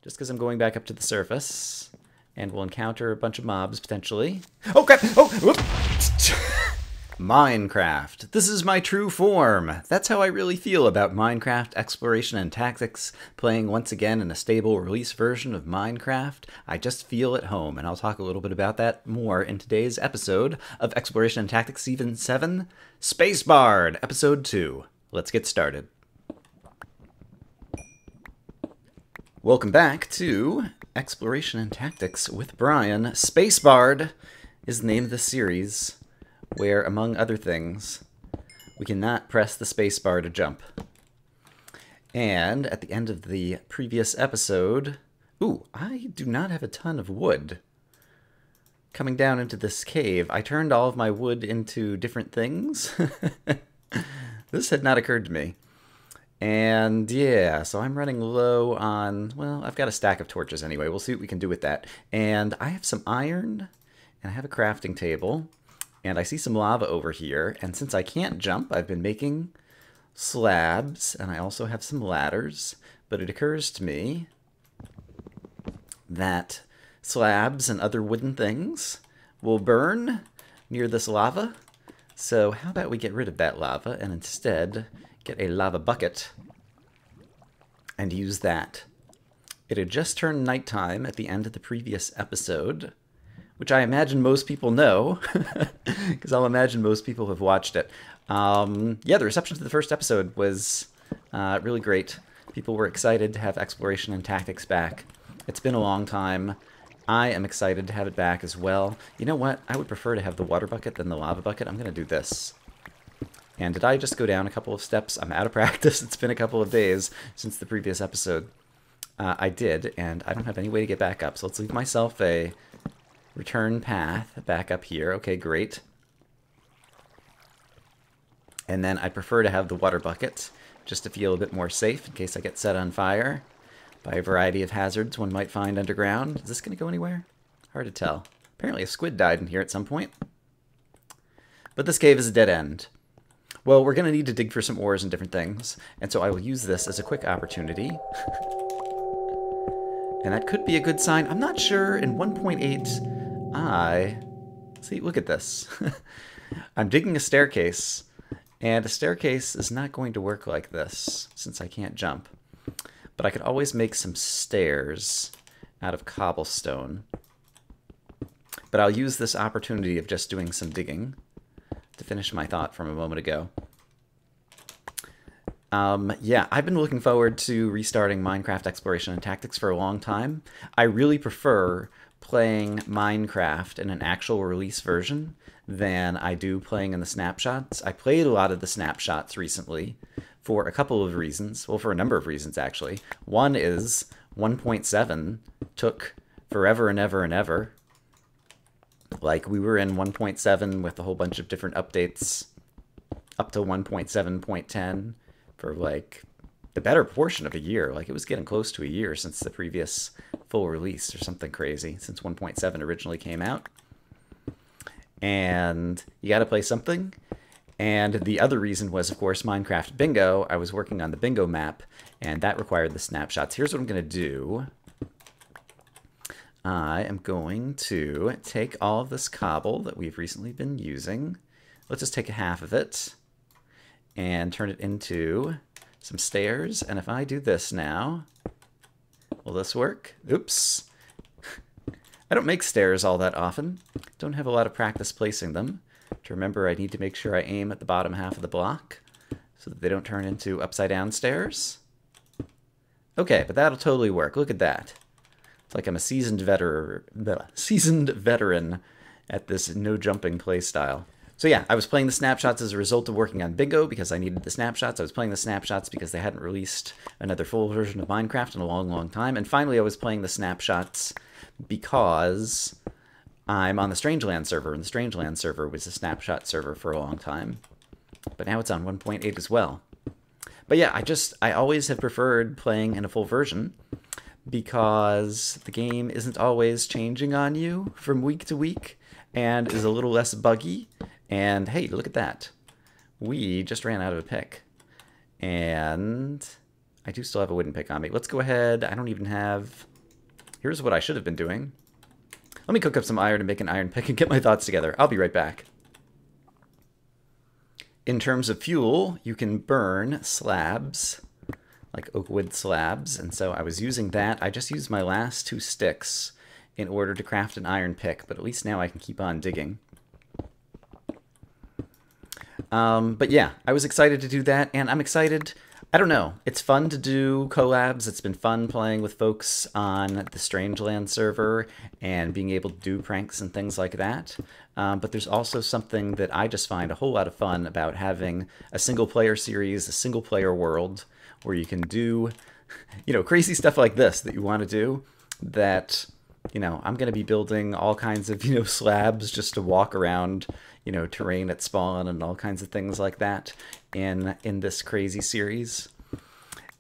just because I'm going back up to the surface, and we'll encounter a bunch of mobs, potentially. Oh, crap! Oh, whoops! Minecraft. This is my true form. That's how I really feel about Minecraft Exploration and Tactics, playing once again in a stable release version of Minecraft. I just feel at home, and I'll talk a little bit about that more in today's episode of Exploration and Tactics Season 7, SPACEBARRED, Episode 2. Let's get started. Welcome back to Exploration and Tactics with Brian. SPACEBARRED is the name of the series, where, among other things, we cannot press the spacebar to jump. And at the end of the previous episode... Ooh, I do not have a ton of wood. Coming down into this cave, I turned all of my wood into different things. This had not occurred to me. And yeah, so I'm running low on... Well, I've got a stack of torches anyway. We'll see what we can do with that. And I have some iron, and I have a crafting table. And I see some lava over here, and since I can't jump, I've been making slabs, and I also have some ladders, but it occurs to me that slabs and other wooden things will burn near this lava, so how about we get rid of that lava and instead get a lava bucket and use that. It had just turned nighttime at the end of the previous episode, which I imagine most people know, because I'll imagine most people have watched it. Yeah, the reception to the first episode was really great. People were excited to have Exploration and Tactics back. It's been a long time. I am excited to have it back as well. You know what? I would prefer to have the water bucket than the lava bucket. I'm going to do this. And did I just go down a couple of steps? I'm out of practice. It's been a couple of days since the previous episode. I did, and I don't have any way to get back up. So let's leave myself a return path back up here. Okay, great. And then I prefer to have the water bucket just to feel a bit more safe in case I get set on fire by a variety of hazards one might find underground. Is this going to go anywhere? Hard to tell. Apparently a squid died in here at some point. But this cave is a dead end. Well, we're going to need to dig for some ores and different things, and so I will use this as a quick opportunity. And that could be a good sign. I'm not sure. In 1.8... See, look at this. I'm digging a staircase, and a staircase is not going to work like this, since I can't jump. But I could always make some stairs out of cobblestone. But I'll use this opportunity of just doing some digging to finish my thought from a moment ago. Yeah, I've been looking forward to restarting Minecraft Exploration and Tactics for a long time. I really prefer playing Minecraft in an actual release version than I do playing in the snapshots. I played a lot of the snapshots recently for a couple of reasons. Well, for a number of reasons, actually. One is 1.7 took forever and ever and ever. Like, we were in 1.7 with a whole bunch of different updates up to 1.7.10 for, like, the better portion of a year. Like, it was getting close to a year since the previous full release or something crazy, since 1.7 originally came out. And you got to play something. And the other reason was, of course, Minecraft Bingo. I was working on the Bingo map, and that required the snapshots. Here's what I'm going to do. I am going to take all of this cobble that we've recently been using. Let's just take a half of it and turn it into some stairs. And if I do this now, will this work? Oops. I don't make stairs all that often. Don't have a lot of practice placing them. To remember, I need to make sure I aim at the bottom half of the block so that they don't turn into upside down stairs. Okay, but that'll totally work. Look at that. It's like I'm a seasoned veteran at this no jumping play style. So yeah, I was playing the snapshots as a result of working on Bingo because I needed the snapshots. I was playing the snapshots because they hadn't released another full version of Minecraft in a long, long time. And finally, I was playing the snapshots because I'm on the Strangeland server, and the Strangeland server was a snapshot server for a long time. But now it's on 1.8 as well. But yeah, I always have preferred playing in a full version because the game isn't always changing on you from week to week and is a little less buggy. And hey, look at that. We just ran out of a pick. And I do still have a wooden pick on me. Let's go ahead. I don't even have here's what I should have been doing. Let me cook up some iron and make an iron pick and get my thoughts together. I'll be right back. In terms of fuel, you can burn slabs, like oak wood slabs, and so I was using that. I just used my last 2 sticks in order to craft an iron pick, but at least now I can keep on digging. But yeah, I was excited to do that, and I'm excited. I don't know. It's fun to do collabs. It's been fun playing with folks on the Strangeland server and being able to do pranks and things like that. But there's also something that I just find a whole lot of fun about having a single-player series, a single-player world, where you can do, you know, crazy stuff like this that you want to do that, you know, I'm going to be building all kinds of, you know, slabs just to walk around, you know, terrain at spawn and all kinds of things like that in this crazy series.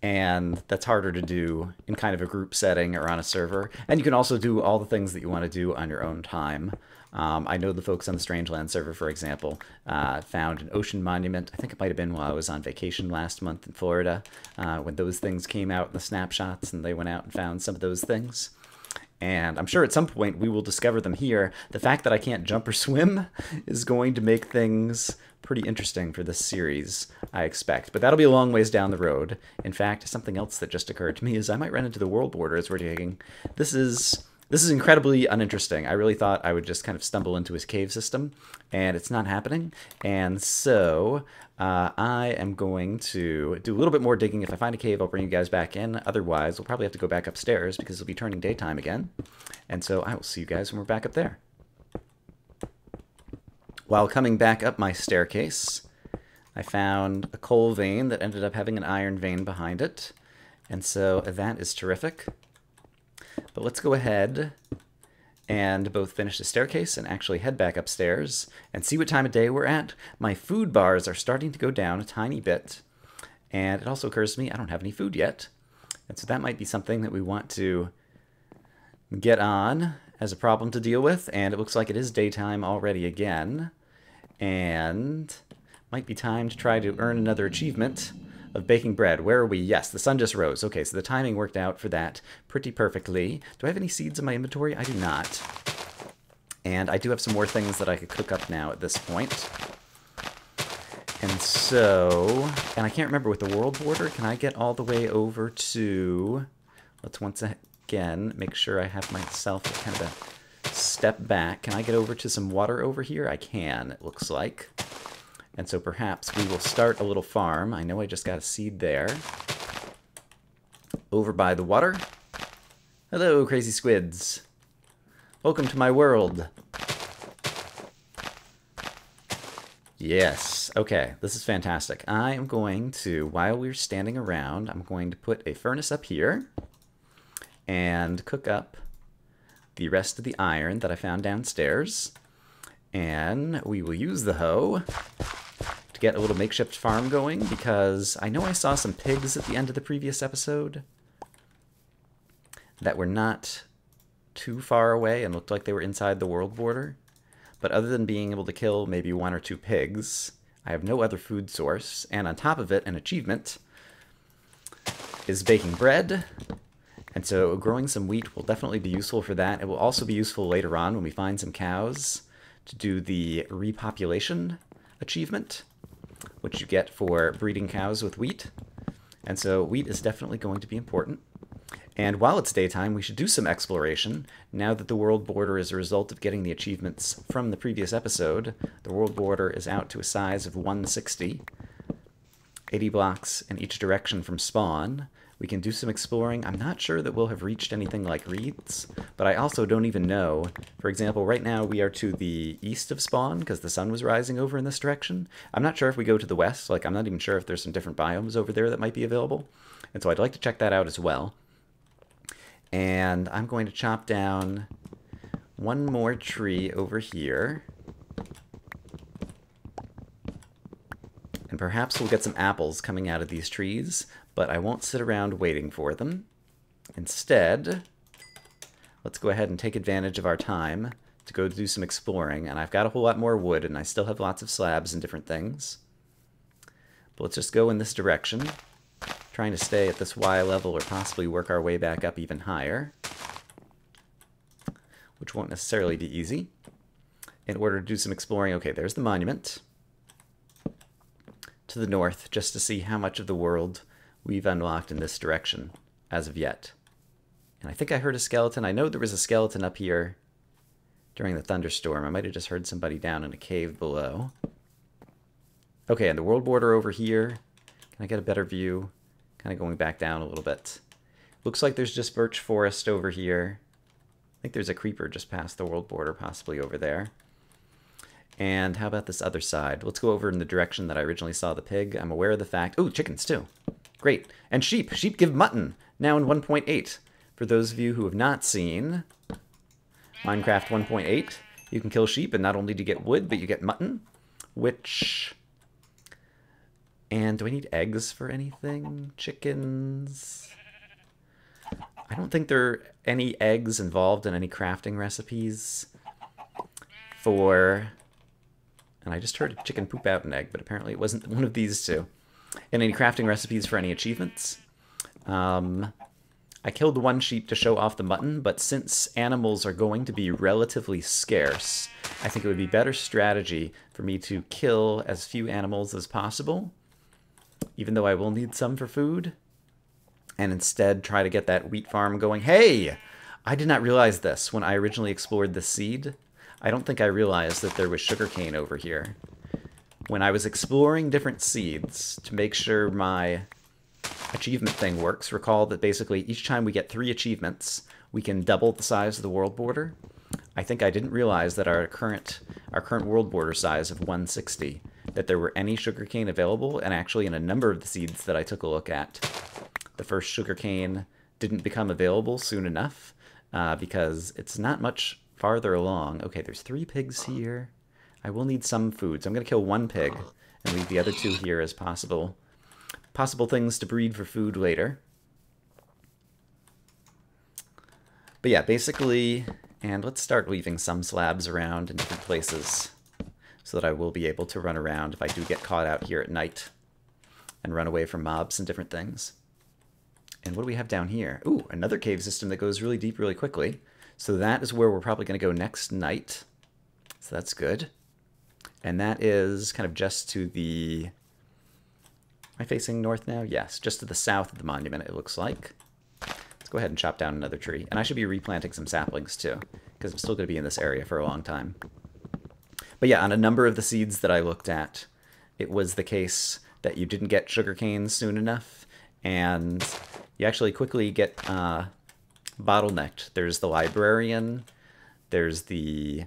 And that's harder to do in kind of a group setting or on a server. And you can also do all the things that you want to do on your own time. I know the folks on the Strangeland server, for example, found an ocean monument. I think it might have been while I was on vacation last month in Florida, when those things came out in the snapshots, and they went out and found some of those things. And I'm sure at some point we will discover them here. The fact that I can't jump or swim is going to make things pretty interesting for this series, I expect. But that'll be a long ways down the road. In fact, something else that just occurred to me is I might run into the world border as we're digging. This is incredibly uninteresting. I really thought I would just kind of stumble into his cave system, and it's not happening. And so I am going to do a little bit more digging. If I find a cave, I'll bring you guys back in. Otherwise, we'll probably have to go back upstairs because it'll be turning daytime again. And so I will see you guys when we're back up there. While coming back up my staircase, I found a coal vein that ended up having an iron vein behind it. And so that is terrific. But let's go ahead and both finish the staircase and actually head back upstairs and see what time of day we're at. My food bars are starting to go down a tiny bit. And it also occurs to me I don't have any food yet. And so that might be something that we want to get on as a problem to deal with. And it looks like it is daytime already again. And might be time to try to earn another achievement of baking bread. Where are we? Yes, the sun just rose. Okay, so the timing worked out for that pretty perfectly. Do I have any seeds in my inventory? I do not. And I do have some more things that I could cook up now at this point. And so, and I can't remember with the world border, can I get all the way over to, let's once again make sure I have myself kind of a step back. Can I get over to some water over here? I can, it looks like. And so perhaps we will start a little farm. I know I just got a seed there. Over by the water. Hello, crazy squids. Welcome to my world. Yes, okay, this is fantastic. I am going to, while we're standing around, I'm going to put a furnace up here and cook up the rest of the iron that I found downstairs. And we will use the hoe to get a little makeshift farm going, because I know I saw some pigs at the end of the previous episode that were not too far away and looked like they were inside the world border. But other than being able to kill maybe 1 or 2 pigs, I have no other food source. And on top of it, an achievement is baking bread. And so growing some wheat will definitely be useful for that. It will also be useful later on when we find some cows to do the repopulation achievement, which you get for breeding cows with wheat. And so wheat is definitely going to be important. And while it's daytime, we should do some exploration. Now that the world border is a result of getting the achievements from the previous episode, the world border is out to a size of 160, 80 blocks in each direction from spawn. We can do some exploring. I'm not sure that we'll have reached anything like reeds, but I also don't even know. For example, right now we are to the east of spawn because the sun was rising over in this direction. I'm not sure if we go to the west. Like, I'm not even sure if there's some different biomes over there that might be available. And so I'd like to check that out as well. And I'm going to chop down 1 more tree over here. And perhaps we'll get some apples coming out of these trees, but I won't sit around waiting for them. Instead, let's go ahead and take advantage of our time to go do some exploring. And I've got a whole lot more wood, and I still have lots of slabs and different things. But let's just go in this direction, trying to stay at this Y level or possibly work our way back up even higher. which won't necessarily be easy, in order to do some exploring. Okay, there's the monument to the north, just to see how much of the world we've unlocked in this direction as of yet. And I think I heard a skeleton. I know there was a skeleton up here during the thunderstorm. I might have just heard somebody down in a cave below. Okay, and the world border over here. Can I get a better view? Kind of going back down a little bit. Looks like there's just birch forest over here. I think there's a creeper just past the world border, possibly over there. And how about this other side? Let's go over in the direction that I originally saw the pig. I'm aware of the fact... Oh, chickens too. Great. And sheep. Sheep give mutton. Now in 1.8. For those of you who have not seen Minecraft 1.8, you can kill sheep, and not only do you get wood, but you get mutton, which... And do I need eggs for anything? Chickens? I don't think there are any eggs involved in any crafting recipes for... And I just heard a chicken poop out an egg, but apparently it wasn't one of these two. And any crafting recipes for any achievements. I killed one sheep to show off the mutton, but since animals are going to be relatively scarce, I think it would be better strategy for me to kill as few animals as possible, even though I will need some for food, and instead try to get that wheat farm going. Hey! I did not realize this when I originally explored the seed. I don't think I realized that there was sugarcane over here. When I was exploring different seeds to make sure my achievement thing works, recall that basically each time we get 3 achievements, we can double the size of the world border. I think I didn't realize that our current world border size of 160, that there were any sugarcane available, and actually in a number of the seeds that I took a look at, the first sugarcane didn't become available soon enough, because it's not much farther along. Okay, there's 3 pigs here. I will need some food, so I'm going to kill 1 pig and leave the other 2 here as possible things to breed for food later. But yeah, basically, and let's start leaving some slabs around in different places so that I will be able to run around if I do get caught out here at night and run away from mobs and different things. And what do we have down here? Ooh, another cave system that goes really deep really quickly. So that is where we're probably going to go next night. So that's good. And that is kind of just to the... Am I facing north now? Yes, just to the south of the monument, it looks like. Let's go ahead and chop down another tree. And I should be replanting some saplings too, because I'm still going to be in this area for a long time. But yeah, on a number of the seeds that I looked at, it was the case that you didn't get sugarcane soon enough, and you actually quickly get... bottlenecked. There's the librarian, there's the...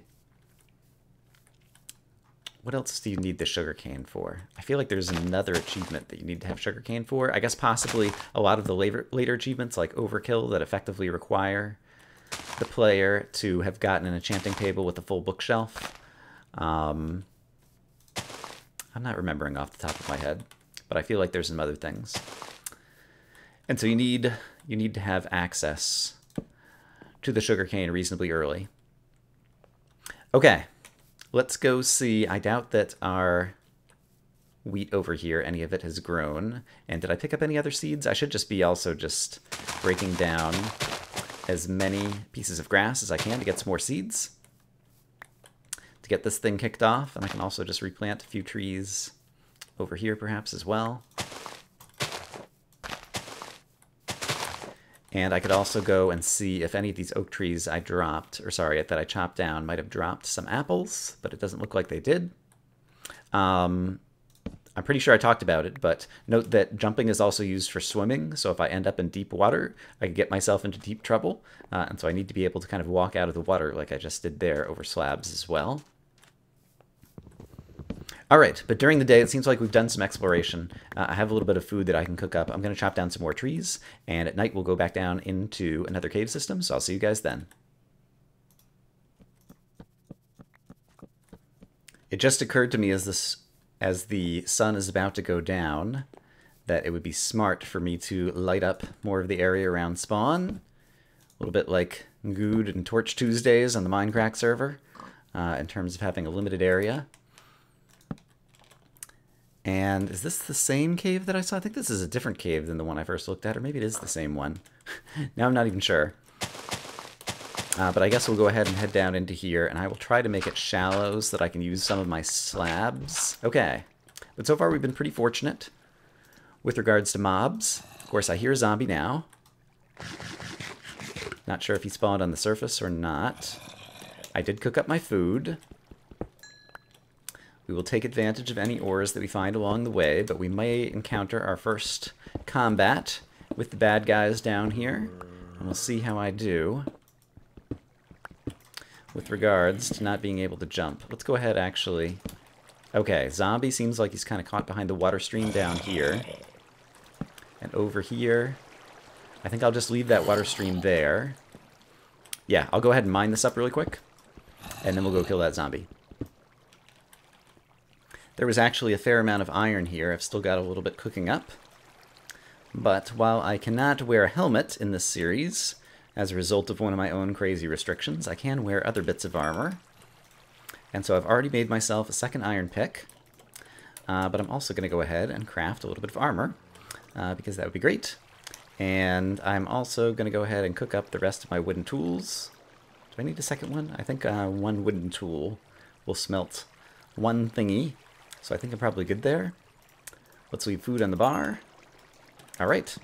What else do you need the sugarcane for? I feel like there's another achievement that you need to have sugarcane for. I guess possibly a lot of the later achievements like Overkill that effectively require the player to have gotten an enchanting table with a full bookshelf. I'm not remembering off the top of my head, but I feel like there's some other things. And so you need to have access to the sugarcane reasonably early. Okay, let's go see. I doubt that our wheat over here, any of it has grown. And did I pick up any other seeds? I should just be also just breaking down as many pieces of grass as I can to get some more seeds to get this thing kicked off. And I can also just replant a few trees over here perhaps as well. And I could also go and see if any of these oak trees I dropped, or sorry, that I chopped down might have dropped some apples, but it doesn't look like they did. I'm pretty sure I talked about it, but note that jumping is also used for swimming, so if I end up in deep water, I could get myself into deep trouble, and so I need to be able to kind of walk out of the water like I just did there over slabs as well. All right, but during the day, it seems like we've done some exploration. I have a little bit of food that I can cook up. I'm going to chop down some more trees, and at night we'll go back down into another cave system, so I'll see you guys then. It just occurred to me as the sun is about to go down that it would be smart for me to light up more of the area around spawn. A little bit like Good and Torch Tuesdays on the Minecraft server, in terms of having a limited area. And is this the same cave that I saw? I think this is a different cave than the one I first looked at, or maybe it is the same one. Now I'm not even sure. But I guess we'll go ahead and head down into here, and I will try to make it shallow so that I can use some of my slabs. Okay. But so far we've been pretty fortunate with regards to mobs. Of course, I hear a zombie now. Not sure if he spawned on the surface or not. I did cook up my food. We will take advantage of any ores that we find along the way, but we may encounter our first combat with the bad guys down here. And we'll see how I do with regards to not being able to jump. Let's go ahead, actually. Okay, zombie seems like he's kind of caught behind the water stream down here. And over here, I think I'll just leave that water stream there. Yeah, I'll go ahead and mine this up really quick, and then we'll go kill that zombie. There was actually a fair amount of iron here. I've still got a little bit cooking up. But while I cannot wear a helmet in this series, as a result of one of my own crazy restrictions, I can wear other bits of armor. And so I've already made myself a second iron pick. But I'm also going to go ahead and craft a little bit of armor, because that would be great. And I'm also going to go ahead and cook up the rest of my wooden tools. Do I need a second one? I think one wooden tool will smelt one thingy. So I think I'm probably good there. Let's leave food on the bar. Alright.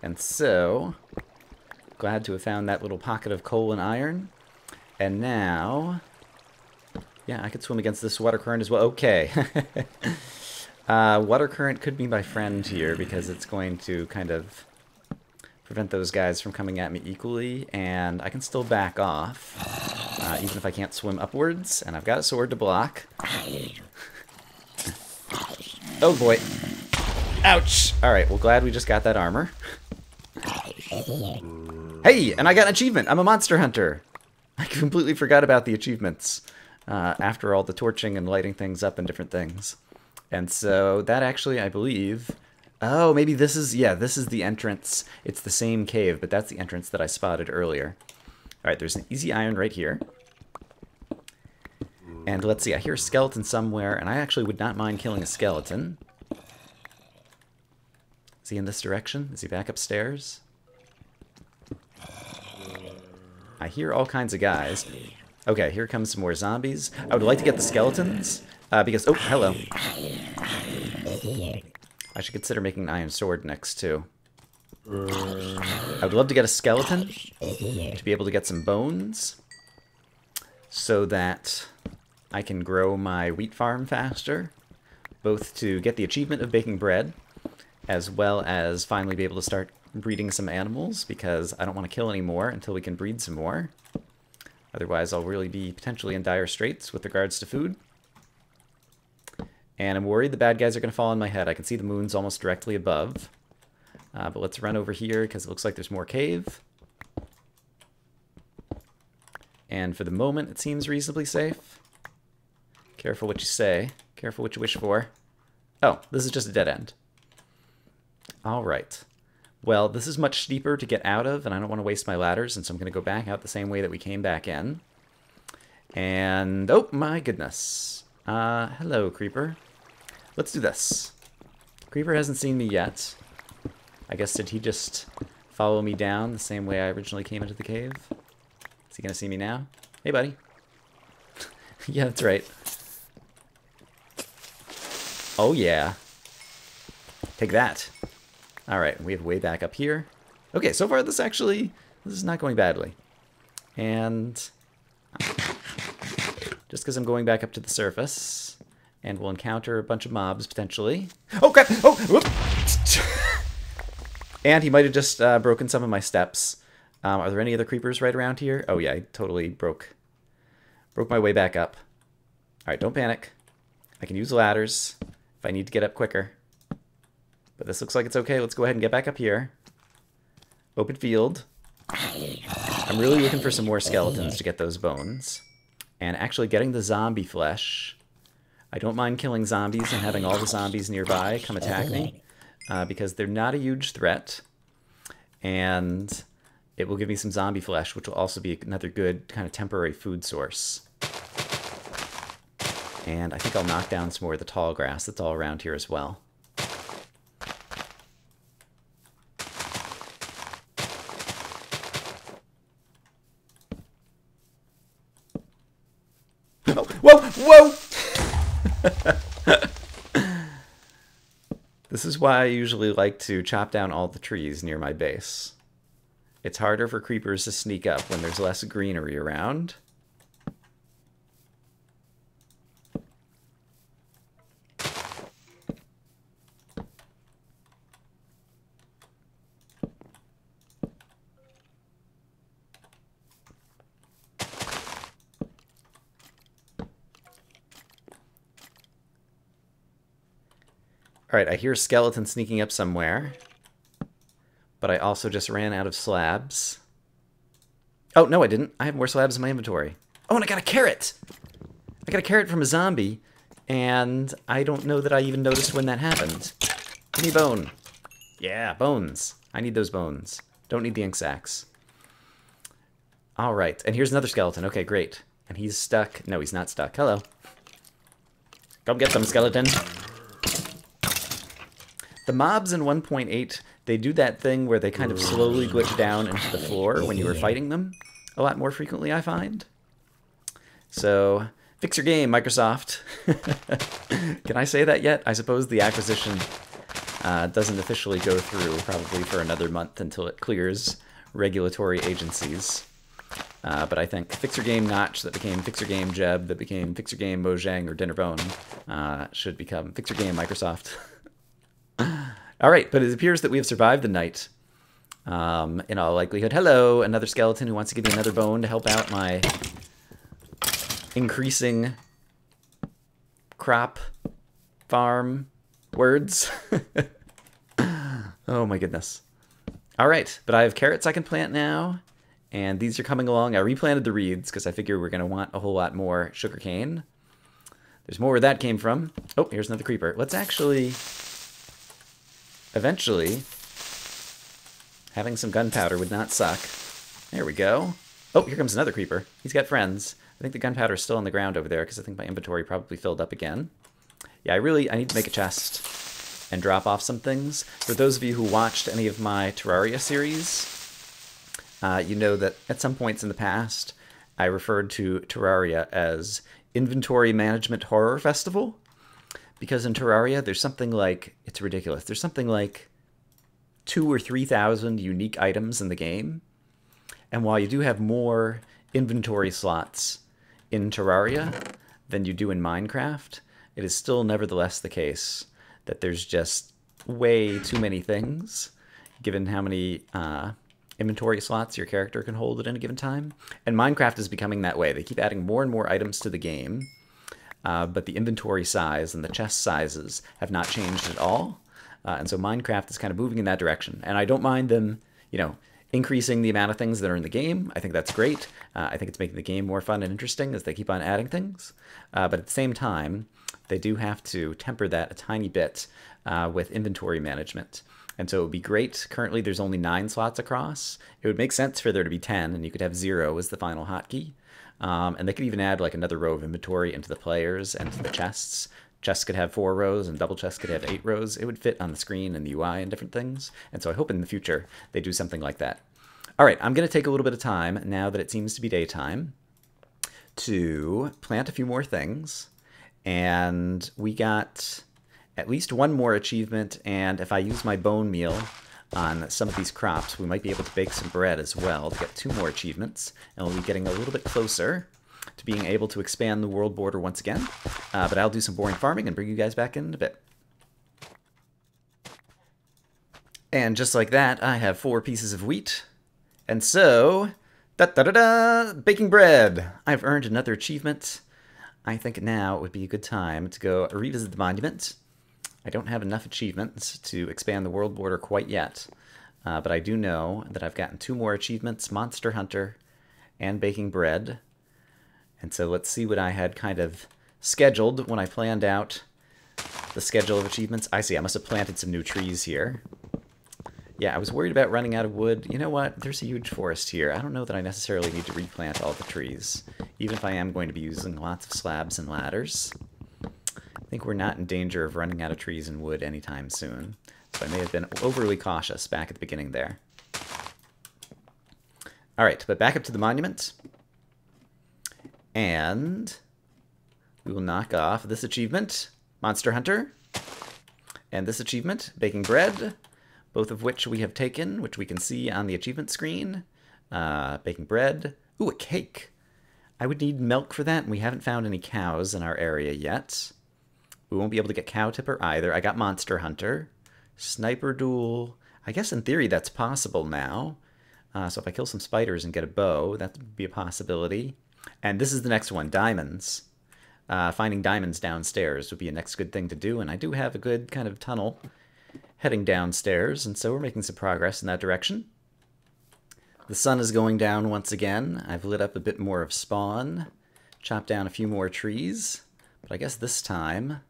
And so, glad to have found that little pocket of coal and iron. And now, yeah, I could swim against this water current as well. Okay. Water current could be my friend here because it's going to kind of prevent those guys from coming at me equally. And I can still back off. Even if I can't swim upwards, and I've got a sword to block. Oh boy. Ouch! Alright, well glad we just got that armor. Hey, and I got an achievement! I'm a monster hunter! I completely forgot about the achievements after all the torching and lighting things up and different things. And so that actually, I believe... Oh, maybe this is... Yeah, this is the entrance. It's the same cave, but that's the entrance that I spotted earlier. Alright, there's an easy iron right here. And let's see, I hear a skeleton somewhere, and I actually would not mind killing a skeleton. Is he in this direction? Is he back upstairs? I hear all kinds of guys. Okay, here comes some more zombies. I would like to get the skeletons, because... Oh, hello. I should consider making an iron sword next, too. I would love to get a skeleton to be able to get some bones so that I can grow my wheat farm faster, both to get the achievement of baking bread as well as finally be able to start breeding some animals, because I don't want to kill any more until we can breed some more. Otherwise I'll really be potentially in dire straits with regards to food. And I'm worried the bad guys are going to fall on my head. I can see the moon's almost directly above. But let's run over here because it looks like there's more cave. And for the moment, it seems reasonably safe. Careful what you say. Careful what you wish for. Oh, this is just a dead end. Alright. Well, this is much steeper to get out of, and I don't want to waste my ladders, and so I'm going to go back out the same way that we came back in. And, oh my goodness. Hello, Creeper. Let's do this. Creeper hasn't seen me yet. I guess, did he just follow me down the same way I originally came into the cave? Is he gonna see me now? Hey, buddy. Yeah, that's right. Oh, yeah. Take that. Alright, we have way back up here. Okay, so far this is not going badly. And just because I'm going back up to the surface, and we'll encounter a bunch of mobs, potentially. Oh, crap! Oh! Whoop! And he might have just broken some of my steps. Are there any other creepers right around here? Oh, yeah, I totally broke my way back up. Alright, don't panic. I can use ladders if I need to get up quicker. But this looks like it's okay. Let's go ahead and get back up here. Open field. I'm really looking for some more skeletons to get those bones. And actually getting the zombie flesh. I don't mind killing zombies and having all the zombies nearby come attack me. Because they're not a huge threat. And it will give me some zombie flesh, which will also be another good kind of temporary food source. And I think I'll knock down some more of the tall grass that's all around here as well. Oh, whoa! Whoa! This is why I usually like to chop down all the trees near my base. It's harder for creepers to sneak up when there's less greenery around. Alright, I hear a skeleton sneaking up somewhere. But I also just ran out of slabs. Oh, no, I didn't. I have more slabs in my inventory. Oh, and I got a carrot! I got a carrot from a zombie, and I don't know that I even noticed when that happened. Give me a bone. Yeah, bones. I need those bones. Don't need the ink sacs. Alright, and here's another skeleton. Okay, great. And he's stuck. No, he's not stuck. Hello. Come get them, skeleton. The mobs in 1.8, they do that thing where they kind of slowly glitch down into the floor when you are fighting them a lot more frequently, I find. So, fix your game, Microsoft. Can I say that yet? I suppose the acquisition doesn't officially go through probably for another month until it clears regulatory agencies. But I think Fix Your Game Notch, that became Fix Your Game Jeb, that became Fix Your Game Mojang or Dinnerbone, should become Fix Your Game Microsoft. Alright, but it appears that we have survived the night. In all likelihood. Hello, another skeleton who wants to give me another bone to help out my increasing crop farm words. Oh my goodness. Alright, but I have carrots I can plant now, and these are coming along. I replanted the reeds because I figure we're going to want a whole lot more sugarcane. There's more where that came from. Oh, here's another creeper. Let's actually... Eventually, having some gunpowder would not suck. There we go. Oh, here comes another creeper. He's got friends. I think the gunpowder is still on the ground over there because I think my inventory probably filled up again. Yeah, I need to make a chest and drop off some things. For those of you who watched any of my Terraria series, you know that at some points in the past, I referred to Terraria as Inventory Management Horror Festival. Because in Terraria, there's something like, it's ridiculous, there's something like 2,000 or 3,000 unique items in the game. And while you do have more inventory slots in Terraria than you do in Minecraft, it is still nevertheless the case that there's just way too many things, given how many inventory slots your character can hold at any given time. And Minecraft is becoming that way. They keep adding more and more items to the game. But the inventory size and the chest sizes have not changed at all. And so Minecraft is kind of moving in that direction. And I don't mind them, increasing the amount of things that are in the game. I think that's great. I think it's making the game more fun and interesting as they keep on adding things. But at the same time, they do have to temper that a tiny bit with inventory management. And so it would be great. Currently, there's only 9 slots across. It would make sense for there to be 10, and you could have 0 as the final hotkey. And they could even add like another row of inventory into the players and to the chests. Chests could have 4 rows and double chests could have 8 rows. It would fit on the screen and the UI and different things. And so I hope in the future they do something like that. All right, I'm going to take a little bit of time now that it seems to be daytime to plant a few more things. And we got at least one more achievement. And if I use my bone meal on some of these crops, we might be able to bake some bread as well to get 2 more achievements, and we'll be getting a little bit closer to being able to expand the world border once again. But I'll do some boring farming and bring you guys back in a bit. And just like that, I have 4 pieces of wheat. And so, baking bread! I've earned another achievement. I think now it would be a good time to go revisit the monument. I don't have enough achievements to expand the world border quite yet, but I do know that I've gotten 2 more achievements, Monster Hunter and Baking Bread. And so let's see what I had kind of scheduled when I planned out the schedule of achievements. I see, I must have planted some new trees here. Yeah, I was worried about running out of wood. You know what? There's a huge forest here. I don't know that I necessarily need to replant all the trees, even if I am going to be using lots of slabs and ladders. I think we're not in danger of running out of trees and wood anytime soon. So I may have been overly cautious back at the beginning there. Alright, but back up to the monument. And we will knock off this achievement, Monster Hunter, and this achievement, Baking Bread, both of which we have taken, which we can see on the achievement screen. Baking bread. Ooh, a cake. I would need milk for that, and we haven't found any cows in our area yet. We won't be able to get Cow Tipper either. I got Monster Hunter. Sniper Duel. I guess in theory that's possible now. So if I kill some spiders and get a bow, that would be a possibility. And this is the next one, diamonds. Finding diamonds downstairs would be a next good thing to do, and I do have a good kind of tunnel heading downstairs, and so we're making some progress in that direction. The sun is going down once again. I've lit up a bit more of spawn, chopped down a few more trees, but I guess this time,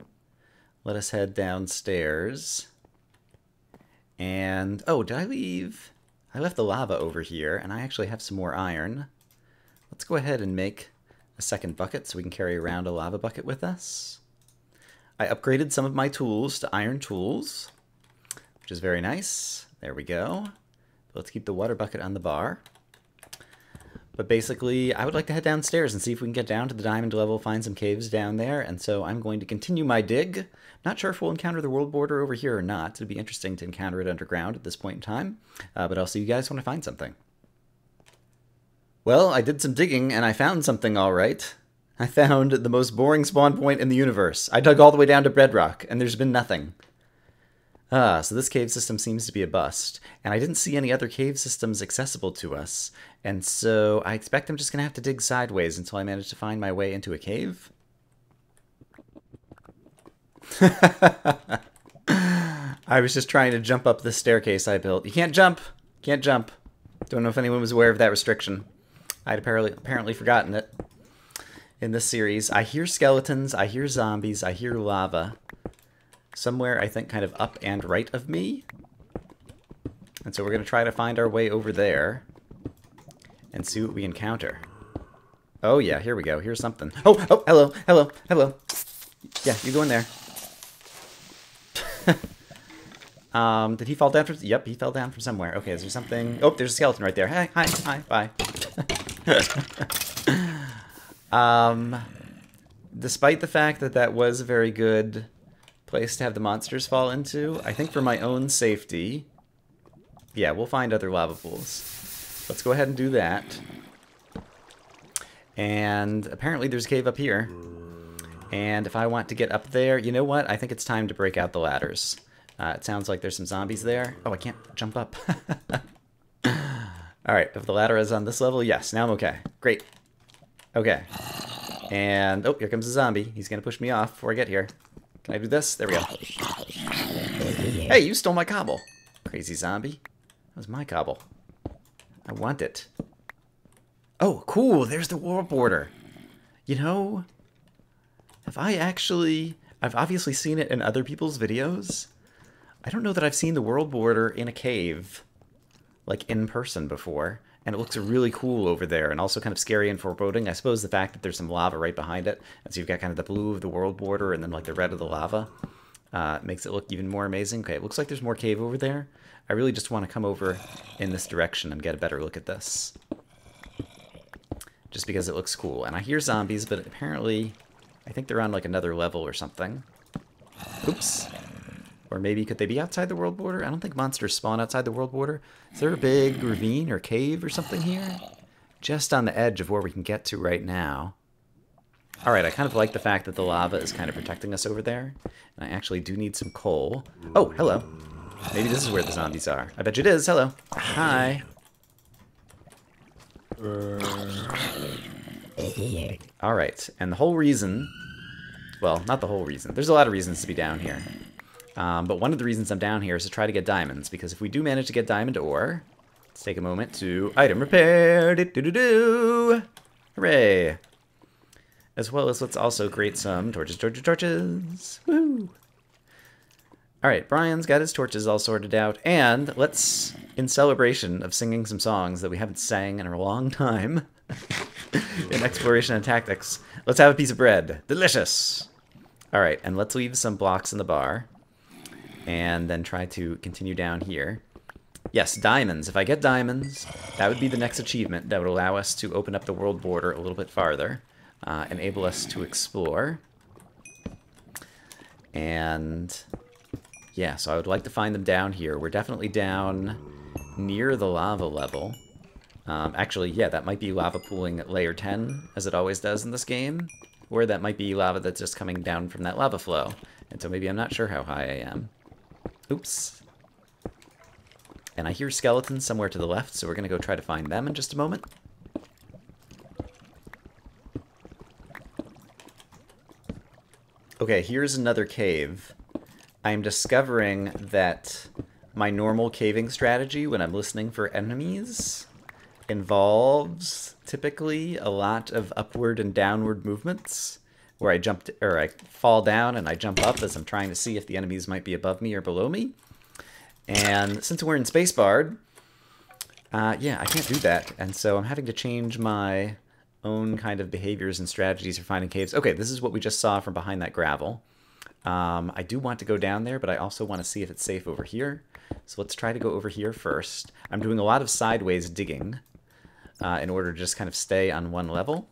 let us head downstairs. And, oh, did I leave? I left the lava over here, and I actually have some more iron. Let's go ahead and make a second bucket so we can carry around a lava bucket with us. I upgraded some of my tools to iron tools, which is very nice. There we go. Let's keep the water bucket on the bar. But basically, I would like to head downstairs and see if we can get down to the diamond level, find some caves down there, and so I'm going to continue my dig. Not sure if we'll encounter the world border over here or not. It'd be interesting to encounter it underground at this point in time, but I'll see you guys when I find something. Well, I did some digging, and I found something all right. I found the most boring spawn point in the universe. I dug all the way down to bedrock, and there's been nothing. So this cave system seems to be a bust, and I didn't see any other cave systems accessible to us, and so I expect I'm just going to have to dig sideways until I manage to find my way into a cave. I was just trying to jump up this staircase I built. You can't jump! Can't jump. Don't know if anyone was aware of that restriction. I'd apparently forgotten it in this series. I hear skeletons, I hear zombies, I hear lava. Somewhere, I think, kind of up and right of me. And so we're going to try to find our way over there and see what we encounter. Oh, yeah, here we go. Here's something. Oh, hello, hello, hello. Yeah, you go in there. Did he fall down from... Yep, he fell down from somewhere. Okay, is there something... Oh, there's a skeleton right there. Hi, hi, hi, bye. Despite the fact that that was a very good place to have the monsters fall into, I think for my own safety, yeah, we'll find other lava pools. Let's go ahead and do that. And apparently there's a cave up here. And if I want to get up there, you know what? I think it's time to break out the ladders. It sounds like there's some zombies there. Oh, I can't jump up. Alright, if the ladder is on this level, yes, now I'm okay. Great. Okay. And, oh, here comes a zombie. He's going to push me off before I get here. Can I do this? There we go. Hey, you stole my cobble. Crazy zombie. That was my cobble. I want it. Oh, cool. There's the world border. You know, I've obviously seen it in other people's videos. I don't know that I've seen the world border in a cave, like in person before. And it looks really cool over there, and also kind of scary and foreboding. I suppose the fact that there's some lava right behind it, and so you've got kind of the blue of the world border and then like the red of the lava, makes it look even more amazing. Okay, it looks like there's more cave over there. I really just want to come over in this direction and get a better look at this. Just because it looks cool. And I hear zombies, but apparently I think they're on like another level or something. Oops. Or maybe could they be outside the world border? I don't think monsters spawn outside the world border. Is there a big ravine or cave or something here? Just on the edge of where we can get to right now. Alright, I kind of like the fact that the lava is kind of protecting us over there. And I actually do need some coal. Oh, hello. Maybe this is where the zombies are. I bet you it is. Hello. Hi. Alright, and the whole reason... Well, not the whole reason. There's a lot of reasons to be down here. But one of the reasons I'm down here is to try to get diamonds, because if we do manage to get diamond ore, let's take a moment to item repair, hooray! As well as let's also create some torches, woo! Alright, Brian's got his torches all sorted out, and let's, in celebration of singing some songs that we haven't sang in a long time, in exploration and tactics, let's have a piece of bread. Delicious! Alright, and let's leave some blocks in the bar. And then try to continue down here. Yes, diamonds. If I get diamonds, that would be the next achievement that would allow us to open up the world border a little bit farther. enable us to explore. And yeah, so I would like to find them down here. We're definitely down near the lava level. Actually, yeah, that might be lava pooling at layer 10, as it always does in this game. Or that might be lava that's just coming down from that lava flow. And so maybe I'm not sure how high I am. Oops. And I hear skeletons somewhere to the left, so we're going to go try to find them in just a moment. Okay, here's another cave. I'm discovering that my normal caving strategy when I'm listening for enemies involves typically a lot of upward and downward movements where I fall down and I jump up as I'm trying to see if the enemies might be above me or below me. And since we're in SPACEBARR'D, yeah, I can't do that. And so I'm having to change my own kind of behaviors and strategies for finding caves. Okay, this is what we just saw from behind that gravel. I do want to go down there, but I also want to see if it's safe over here. So let's try to go over here first. I'm doing a lot of sideways digging in order to just kind of stay on one level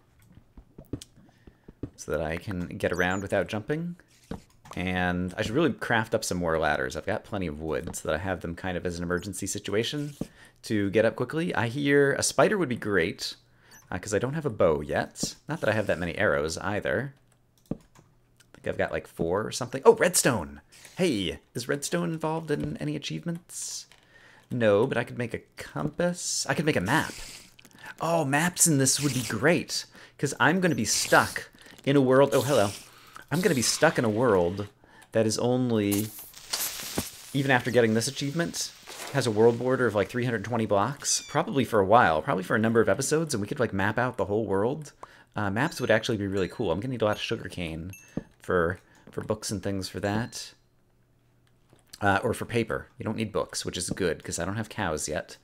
so that I can get around without jumping. And I should really craft up some more ladders. I've got plenty of wood so that I have them kind of as an emergency situation to get up quickly. I hear a spider would be great because I don't have a bow yet. Not that I have that many arrows either. I think I've got like 4 or something. Oh, redstone! Hey, is redstone involved in any achievements? No, but I could make a compass. I could make a map. Oh, maps in this would be great because I'm going to be stuck in a world. Oh, hello. I'm going to be stuck in a world that is only, even after getting this achievement, has a world border of like 320 blocks, probably for a while, probably for a number of episodes, and we could like map out the whole world. Maps would actually be really cool. I'm going to need a lot of sugarcane for books and things for that. Or for paper. You don't need books, which is good because I don't have cows yet.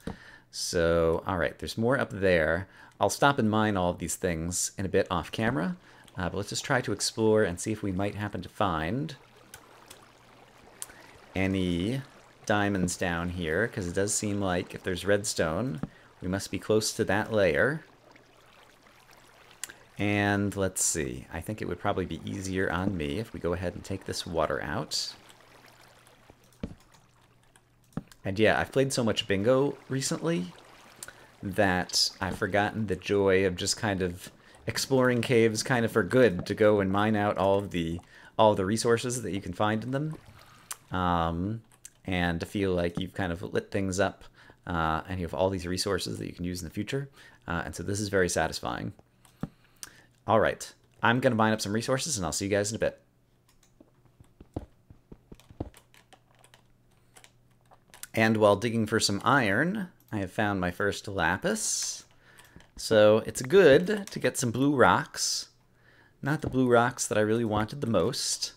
So, all right, there's more up there. I'll stop and mine all of these things in a bit off camera. But let's just try to explore and see if we might happen to find any diamonds down here, because it does seem like if there's redstone, we must be close to that layer. And let's see. I think it would probably be easier on me if we go ahead and take this water out. And yeah, I've played so much bingo recently that I've forgotten the joy of just kind of exploring caves kind of for good, to go and mine out all the resources that you can find in them, and to feel like you've kind of lit things up, and you have all these resources that you can use in the future, and so this is very satisfying. All right, I'm gonna mine up some resources and I'll see you guys in a bit. And while digging for some iron, I have found my first lapis. So it's good to get some blue rocks. Not the blue rocks that I really wanted the most,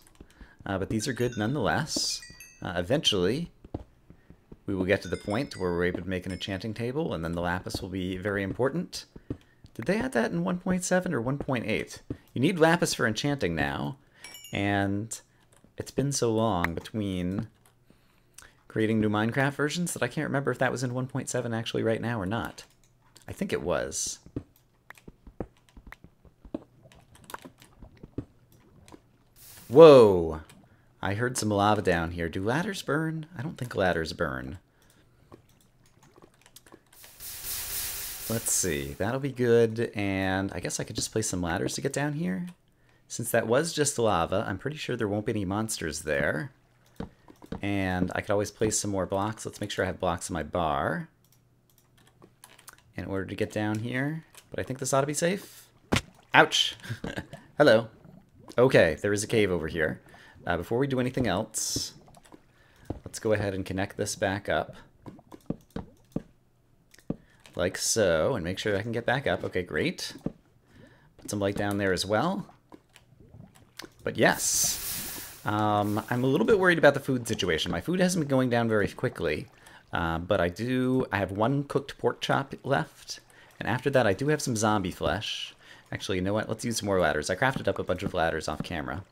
but these are good nonetheless. Eventually, we will get to the point where we're able to make an enchanting table, and then the lapis will be very important. Did they add that in 1.7 or 1.8? You need lapis for enchanting now, and it's been so long between creating new Minecraft versions that I can't remember if that was in 1.7 actually right now or not. I think it was. Whoa! I heard some lava down here. Do ladders burn? I don't think ladders burn. Let's see. That'll be good, and I guess I could just place some ladders to get down here. Since that was just lava, I'm pretty sure there won't be any monsters there. And I could always place some more blocks. Let's make sure I have blocks in my bar in order to get down here. But I think this ought to be safe. Ouch! Hello. Okay, there is a cave over here. Before we do anything else, let's go ahead and connect this back up. Like so, and make sure I can get back up. Okay, great. Put some light down there as well. But yes, I'm a little bit worried about the food situation. My food hasn't been going down very quickly, but I have 1 cooked pork chop left, and after that I do have some zombie flesh. Actually, you know what? Let's use some more ladders. I crafted up a bunch of ladders off camera.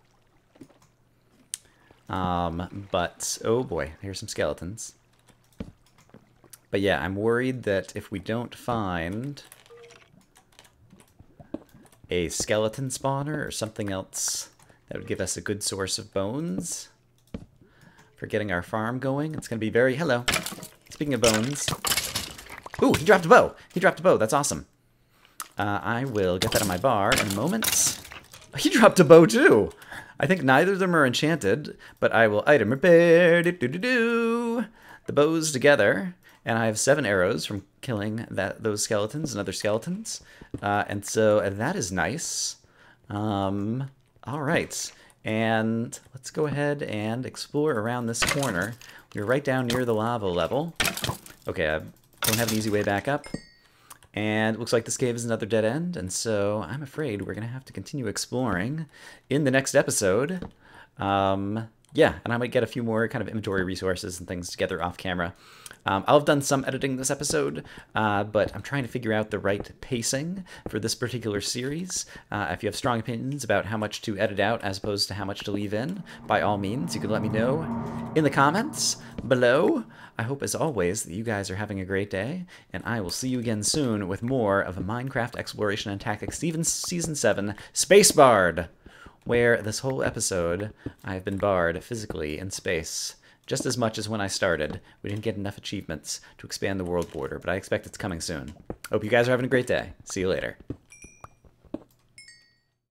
But, oh boy, here's some skeletons. But yeah, I'm worried that if we don't find a skeleton spawner or something else that would give us a good source of bones for getting our farm going. It's going to be very... Hello. Speaking of bones. Ooh, he dropped a bow. He dropped a bow. That's awesome. I will get that on my bar in a moment. He dropped a bow too. I think neither of them are enchanted, but I will item repair the bows together, and I have 7 arrows from killing those skeletons and other skeletons, and so that is nice. All right, and let's go ahead and explore around this corner. We're right down near the lava level. Okay, I don't have an easy way back up. And it looks like this cave is another dead end, and so I'm afraid we're going to have to continue exploring in the next episode. Yeah, and I might get a few more kind of inventory resources and things together off camera. I'll have done some editing this episode, but I'm trying to figure out the right pacing for this particular series. If you have strong opinions about how much to edit out as opposed to how much to leave in, by all means, you can let me know in the comments below. I hope, as always, that you guys are having a great day, and I will see you again soon with more of a Minecraft Exploration and Tactics Season 7 SPACEBARR'D, where this whole episode I've been barred physically in space. Just as much as when I started. We didn't get enough achievements to expand the world border, but I expect it's coming soon. Hope you guys are having a great day. See you later.